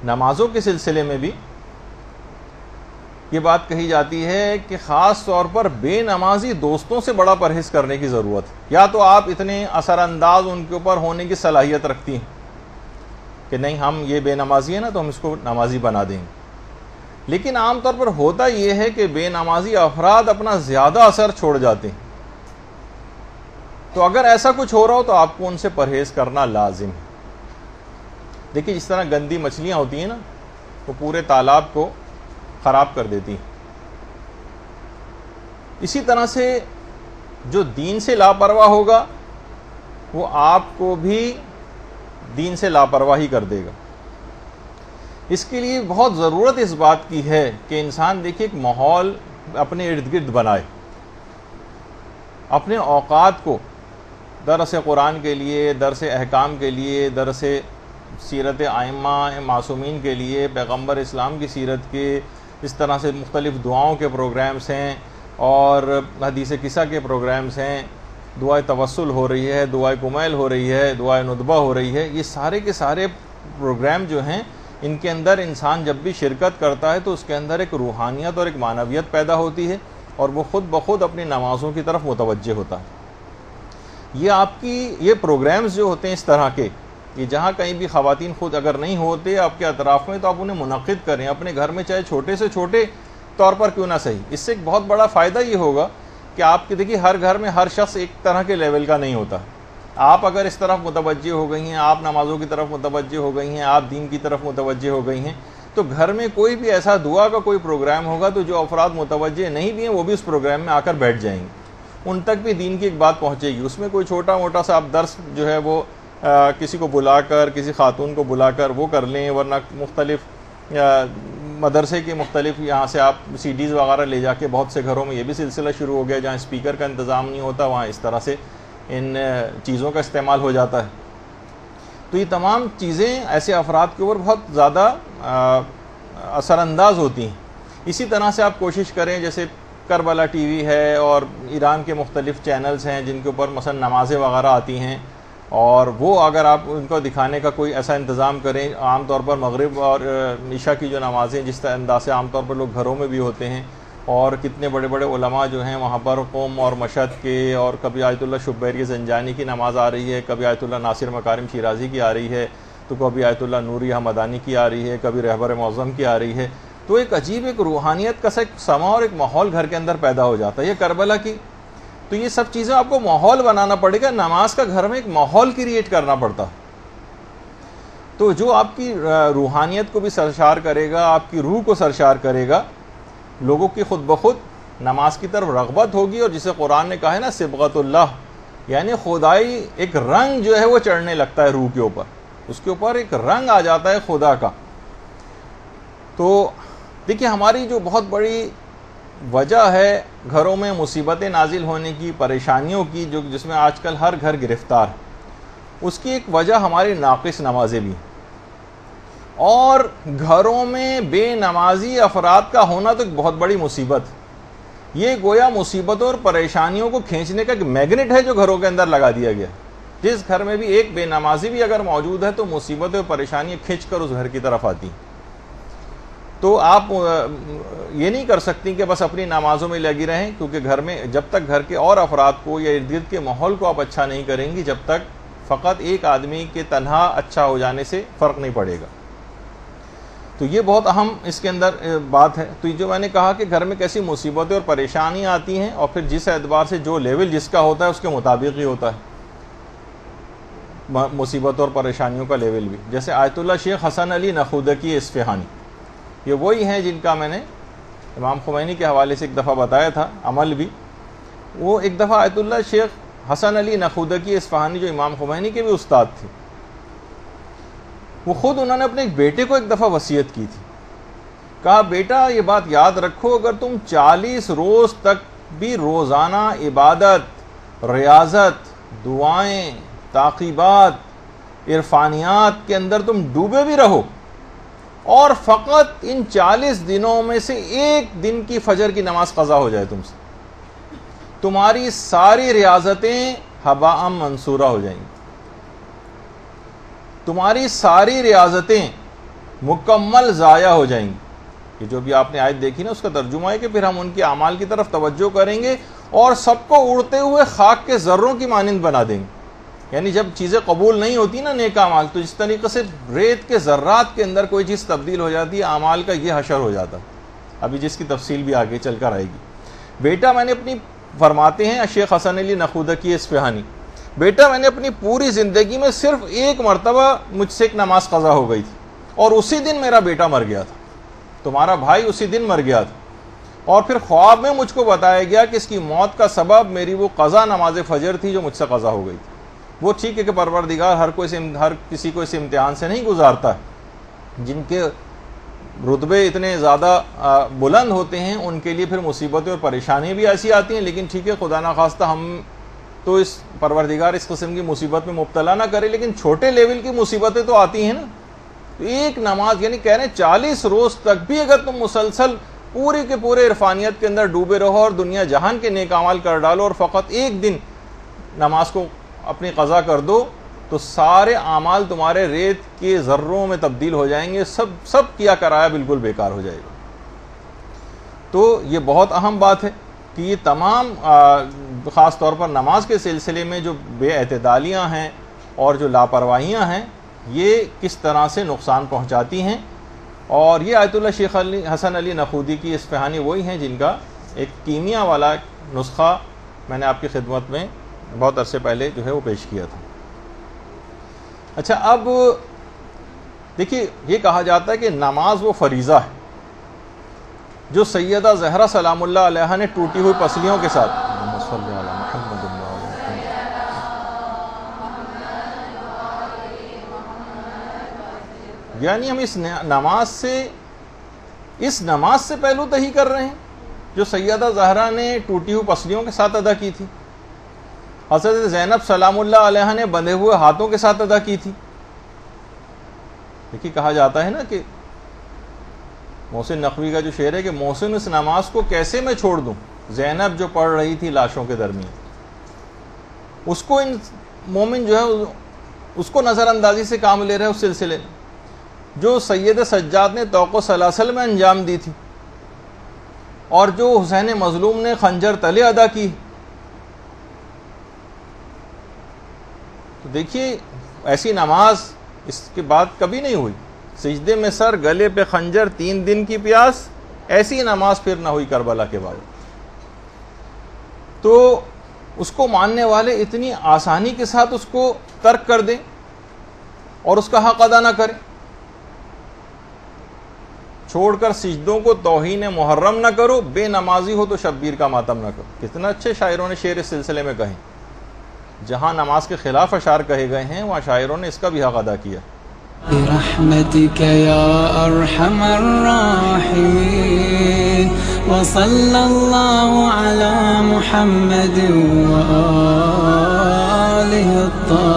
نمازوں کے سلسلے میں بھی یہ بات کہی جاتی ہے کہ خاص طور پر بے نمازی دوستوں سے بڑا پرہیز کرنے کی ضرورت ہے. یا تو آپ اتنے اثر انداز ان کے اوپر ہونے کی صلاحیت رکھتی ہیں کہ نہیں ہم یہ بے نمازی ہے نا تو ہم اس کو نمازی بنا دیں گے, لیکن عام طور پر ہوتا یہ ہے کہ بے نمازی افراد اپنا زیادہ اثر چھوڑ جاتے ہیں. تو اگر ایسا کچھ ہو رہا ہو تو آپ کو ان سے پرہیز کرنا لازم ہے. دیکھیے جس طرح گندی مچھلیاں ہوتی ہیں نا وہ پورے تالاب کو خراب کر دیتی ہیں, اسی طرح سے جو دین سے لاپرواہ ہوگا وہ آپ کو بھی دین سے لاپرواہی کر دے گا. اس کے لیے بہت ضرورت اس بات کی ہے کہ انسان دیکھیے ایک ماحول اپنے ارد گرد بنائے, اپنے اوقات کو درس قرآن کے لیے, درس احکام کے لیے, درس سیرت ائمہ معصومین کے لیے, پیغمبر اسلام کی سیرت کے, اس طرح سے مختلف دعاؤں کے پروگرامز ہیں اور حدیث قصہ کے پروگرامز ہیں, دعائے توسل ہو رہی ہے, دعائے کمیل ہو رہی ہے, دعائے ندبہ ہو رہی ہے. یہ سارے کے سارے پروگرام جو ہیں ان کے اندر انسان جب بھی شرکت کرتا ہے تو اس کے اندر ایک روحانیت اور ایک معنویت پیدا ہوتی ہے اور وہ خود بخود اپنی نمازوں کی طرف متوجہ ہوتا ہے. یہ آپ کی یہ پروگرامز جو ہوتے ہیں اس طرح کے, یہ جہاں کہیں بھی خواتین خود اگر نہیں ہوتے آپ کے اطراف میں تو آپ انہیں منعقد کریں اپنے گھر میں, چاہے چھوٹے سے چھوٹے طور پر کیوں نہ صحیح. اس سے ایک بہت بڑا فائدہ یہ ہوگا کہ آپ کے دیکھیے ہر گھر میں ہر شخص ایک طرح کے لیول کا نہیں ہوتا. آپ اگر اس طرف متوجہ ہو گئی ہیں, آپ نمازوں کی طرف متوجہ ہو گئی ہیں, آپ دین کی طرف متوجہ ہو گئی ہیں, تو گھر میں کوئی بھی ایسا دعا کا کوئی پروگرام ہوگا تو جو افراد متوجہ نہیں بھی ہیں وہ بھی اس پروگرام میں آ کر بیٹھ جائیں گے, ان تک بھی دین کی ایک بات پہنچے گی. اس میں کوئی چھوٹا موٹا سا آپ درس جو ہے وہ کسی کو بلا کر, کسی خاتون کو بلا کر وہ کر لیں, ورنہ مختلف مدرسے کے مختلف یہاں سے آپ سی ڈیز وغیرہ لے جا کے, بہت سے گھروں میں یہ بھی سلسلہ شروع ہو گیا جہاں اسپیکر کا انتظام نہیں ہوتا وہاں اس طرح سے ان چیزوں کا استعمال ہو جاتا ہے. تو یہ تمام چیزیں ایسے افراد کے اوپر بہت زیادہ اثر انداز ہوتی ہیں. اسی طرح سے آپ کوشش کریں, جیسے کربلا ٹی وی ہے اور ایران کے مختلف چینلز ہیں جن کے اوپر مثلا نمازیں وغیرہ آتی ہیں, اور وہ اگر آپ ان کو دکھانے کا کوئی ایسا انتظام کریں, عام طور پر مغرب اور عشاء کی جو نمازیں جس انداز سے عام طور پر لوگ گھروں میں بھی ہوتے ہیں, اور کتنے بڑے بڑے علماء جو ہیں وہاں پر قوم اور مشہد کے, اور کبھی آیت اللہ شبیری زنجانی کی نماز آ رہی ہے, کبھی آیت اللہ ناصر مکارم شیرازی کی آ رہی ہے, تو کبھی آیت اللہ نوری حمدانی کی آ رہی ہے, کبھی رہبر معظم کی آ رہی ہے. تو ایک عجیب ایک روحانیت کا ایک سما اور ایک ماحول گھر کے اندر پیدا ہو جاتا ہے. یہ کربلا کی, تو یہ سب چیزیں آپ کو ماحول بنانا پڑے گا, نماز کا گھر میں ایک ماحول کریٹ کرنا پڑتا. تو جو آپ کی روحانیت کو بھی سرشار کرے گا, آپ کی روح کو سرشار کرے گا, لوگوں کی خود بخود نماز کی طرف رغبت ہوگی. اور جسے قرآن نے کہا ہے نا صبغت اللہ, یعنی خدائی ایک رنگ جو ہے وہ چڑھنے لگتا ہے روح کے اوپر, اس کے اوپر ایک رنگ آ جاتا ہے خدا کا. تو دیکھیے ہماری جو بہت بڑی وجہ ہے گھروں میں مصیبتیں نازل ہونے کی, پریشانیوں کی, جو جس میں آج کل ہر گھر گرفتار ہے, اس کی ایک وجہ ہماری ناقص نمازیں بھی. اور گھروں میں بے نمازی افراد کا ہونا تو ایک بہت بڑی مصیبت. یہ گویا مصیبتوں اور پریشانیوں کو کھینچنے کا ایک میگنیٹ ہے جو گھروں کے اندر لگا دیا گیا. جس گھر میں بھی ایک بے نمازی بھی اگر موجود ہے تو مصیبتیں اور پریشانیاں کھینچ کر اس گھر کی طرف آتی. تو آپ یہ نہیں کر سکتی کہ بس اپنی نمازوں میں لگی رہیں, کیونکہ گھر میں جب تک گھر کے اور افراد کو یا ارد گرد کے ماحول کو آپ اچھا نہیں کریں گی, جب تک فقط ایک آدمی کے تنہا اچھا ہو جانے سے فرق نہیں پڑے گا. تو یہ بہت اہم اس کے اندر بات ہے. تو جو میں نے کہا کہ گھر میں کیسی مصیبتیں اور پریشانیاں آتی ہیں, اور پھر جس اعتبار سے جو لیول جس کا ہوتا ہے اس کے مطابق ہی ہوتا ہے مصیبتوں اور پریشانیوں کا لیول بھی. جیسے آیت اللہ شیخ حسن علی نخودکی اصفہانی, یہ وہی ہیں جن کا میں نے امام خمینی کے حوالے سے ایک دفعہ بتایا تھا عمل بھی. وہ ایک دفعہ آیت اللہ شیخ حسن علی نخودکی اصفہانی جو امام خمینی کے بھی استاد تھے, وہ خود انہوں نے اپنے ایک بیٹے کو ایک دفعہ وصیت کی تھی. کہا بیٹا یہ بات یاد رکھو, اگر تم 40 روز تک بھی روزانہ عبادت, ریاضت, دعائیں, تعقیبات, عرفانیات کے اندر تم ڈوبے بھی رہو, اور فقط ان 40 دنوں میں سے ایک دن کی فجر کی نماز قضا ہو جائے تم سے, تمہاری ساری ریاضتیں ہباء منصورہ ہو جائیں گی. تمہاری ساری ریاضتیں مکمل ضائع ہو جائیں گی۔ یہ جو بھی آپ نے آیت دیکھی نا، اس کا ترجمہ ہے کہ پھر ہم ان کے اعمال کی طرف توجہ کریں گے اور سب کو اڑتے ہوئے خاک کے ذروں کی مانند بنا دیں گے۔ یعنی جب چیزیں قبول نہیں ہوتی نا نیک اعمال، تو جس طریقے سے ریت کے ذرات کے اندر کوئی چیز تبدیل ہو جاتی ہے، اعمال کا یہ حشر ہو جاتا ہے، ابھی جس کی تفصیل بھی آگے چل کر آئے گی۔ بیٹا میں نے اپنی، فرماتے ہیں شیخ حسن علی نخودکی اصفہانی، بیٹا میں نے اپنی پوری زندگی میں صرف ایک مرتبہ مجھ سے ایک نماز قضا ہو گئی تھی، اور اسی دن میرا بیٹا مر گیا تھا، تمہارا بھائی اسی دن مر گیا تھا، اور پھر خواب میں مجھ کو بتایا گیا کہ اس کی موت کا سبب میری وہ قضا نماز فجر تھی جو مجھ سے قضا ہو گئی تھی۔ وہ ٹھیک ہے کہ پروردگار ہر کسی کو اس امتحان سے نہیں گزارتا ہے، جن کے رتبے اتنے زیادہ بلند ہوتے ہیں ان کے لیے پھر مصیبتیں اور پریشانیاں بھی ایسی آتی ہیں، لیکن ٹھیک ہے خدا نخواستہ ہم تو اس پروردگار اس قسم کی مصیبت میں مبتلا نہ کرے، لیکن چھوٹے لیول کی مصیبتیں تو آتی ہیں نا۔ تو ایک نماز، یعنی کہہ رہے ہیں 40 روز تک بھی اگر تم مسلسل پورے کے پورے عرفانیت کے اندر ڈوبے رہو اور دنیا جہان کے نیک اعمال کر ڈالو اور فقط ایک دن نماز کو اپنی قضا کر دو، تو سارے اعمال تمہارے ریت کے ذروں میں تبدیل ہو جائیں گے، سب کیا کرایا بالکل بیکار ہو جائے گا۔ تو یہ بہت اہم بات ہے کہ یہ تمام خاص طور پر نماز کے سلسلے میں جو بے اعتدالیاں ہیں اور جو لاپرواہیاں ہیں، یہ کس طرح سے نقصان پہنچاتی ہیں۔ اور یہ آیت اللہ شیخ حسن علی نخودی کی اصفہانی وہی ہیں جن کا ایک کیمیا والا نسخہ میں نے آپ کی خدمت میں بہت عرصے پہلے جو ہے وہ پیش کیا تھا۔ اچھا، اب دیکھیے یہ کہا جاتا ہے کہ نماز وہ فریضہ ہے جو سیدہ زہرا سلام اللہ علیہا نے ٹوٹی ہوئی پسلیوں کے ساتھ، یعنی ہم اس نماز سے پہلو تہی کر رہے ہیں جو سیدہ زہرا نے ٹوٹی ہوئی پسلیوں کے ساتھ ادا کی تھی، حضرت زینب سلام اللہ علیہا نے بندھے ہوئے ہاتھوں کے ساتھ ادا کی تھی۔ دیکھیے کہا جاتا ہے نا کہ محسن نقوی کا جو شعر ہے کہ محسن اس نماز کو کیسے میں چھوڑ دوں، زینب جو پڑھ رہی تھی لاشوں کے درمیان، اس کو ان مومن جو ہے اس کو نظر اندازی سے کام لے رہے ہیں اس سلسلے میں جو سید سجاد نے طوق و سلاسل میں انجام دی تھی اور جو حسین مظلوم نے خنجر تلے ادا کی۔ تو دیکھیے ایسی نماز اس کے بعد کبھی نہیں ہوئی، سجدے میں سر، گلے پہ خنجر، 3 دن کی پیاس، ایسی نماز پھر نہ ہوئی کربلا کے بعد۔ تو اس کو ماننے والے اتنی آسانی کے ساتھ اس کو ترک کر دیں اور اس کا حق ادا نہ کریں، چھوڑ کر سجدوں کو توہین محرم نہ کرو، بے نمازی ہو تو شبیر کا ماتم نہ کرو۔ کتنا اچھے شاعروں نے شعر اس سلسلے میں کہیں، جہاں نماز کے خلاف اشعار کہے گئے ہیں وہاں شاعروں نے اس کا بھی حق ادا کیا۔ برحمتك يا أرحم الراحمين وصلى الله على محمد وآله الطاهرين